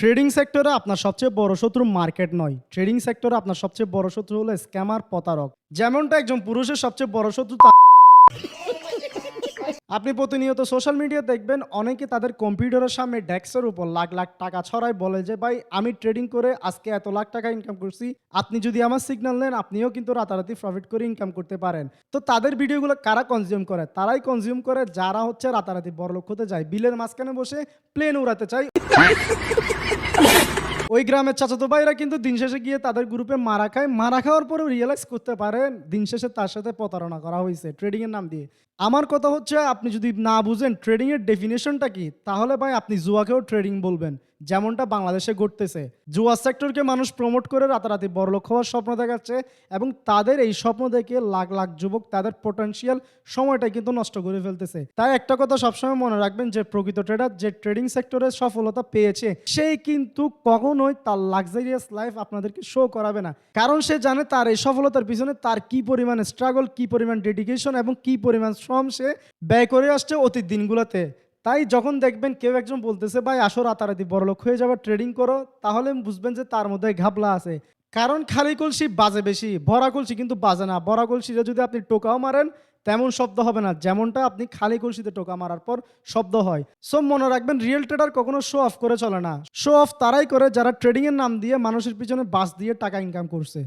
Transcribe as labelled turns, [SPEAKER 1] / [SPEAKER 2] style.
[SPEAKER 1] Trading সেক্টরে আপনার সবচেয়ে বড় শত্রু মার্কেট নয়। ট্রেডিং সেক্টরে আপনার সবচেয়ে বড় শত্রু হলো স্ক্যামার, প্রতারক। যেমনটা একজন পুরুষের সবচেয়ে বড় শত্রু আপনি প্রতিনিয়ত সোশ্যাল মিডিয়া দেখবেন অনেকে তাদের কম্পিউটারের সামনে ডেস্কের উপর লাখ লাখ টাকা ছড়ায়, বলে যে ভাই আমি ট্রেডিং করে আজকে এত লাখ টাকা ইনকাম করছি, আপনি যদি আমার সিগন্যাল নেন আপনিও কিন্তু রাতারাতি প্রফিট করে ইনকাম করতে পারেন। তো তাদের ভিডিওগুলো কারা কনজিউম করে? তারাই কনজিউম করে যারা হচ্ছে রাতারাতি বড়লোক হতে যায়, বিলের মাঝখানে বসে প্লেন উড়াতে চায়। ওই গ্রামের চাচাতো ভাইরা কিন্তু দিন শেষে গিয়ে তাদের গ্রুপে মারা খায়। মারা খাওয়ার পরেও রিয়েলাইজ করতে পারেন দিন শেষে তার সাথে প্রতারণা করা হয়েছে ট্রেডিং এর নাম দিয়ে। আমার কথা হচ্ছে, আপনি যদি না বুঝেন ট্রেডিং এর ডেফিনেশনটা কি, তাহলে ভাই আপনি জুয়াকেও ট্রেডিং বলবেন, যেমনটা বাংলাদেশে ঘটতেছে। জুয়া সেক্টরকে মানুষ প্রমোট করে রাতারাতি বড়লোক হওয়ার স্বপ্ন দেখাচ্ছে এবং তাদের এই স্বপ্ন দেখে লাখ লাখ যুবক তাদের পোটেনশিয়াল সময়টা কিন্তু নষ্ট করে ফেলতেছে। তাই একটা কথা সবসময় মনে রাখবেন, যে প্রকৃত ট্রেডার যে ট্রেডিং সেক্টরে সফলতা পেয়েছে সেই কিন্তু কখনোই তার লাক্সারিয়াস লাইফ আপনাদেরকে শো করাবে না, কারণ সে জানে তার এই সফলতার পিছনে তার কি পরিমাণ স্ট্রাগল, কি পরিমাণ ডেডিকেশন এবং কি পরিমাণ শ্রম সে ব্যয় করে আসছে অতীত দিনগুলোতে। তাই যখন দেখবেন কেউ একজন বলতেছে ভাই আসো রাতারাতি বড়লোক হয়ে যাবে ট্রেডিং করো, তাহলে বুঝবেন যে তার মধ্যে ঘাবলা আছে। কারণ খালি কলসি বাজে বেশি, ভরা কলসি কিন্তু বাজে না। ভরা কলসিতে যদি আপনি টোকাও মারেন তেমন শব্দ হবে না, যেমনটা আপনি খালি কলসিতে টোকা মারার পর শব্দ হয়। সো মনে রাখবেন, রিয়েল ট্রেডার কখনো শো অফ করে চলে না। শো অফ তারাই করে যারা ট্রেডিং এর নাম দিয়ে মানুষের পিছনে বাস দিয়ে টাকা ইনকাম করছে।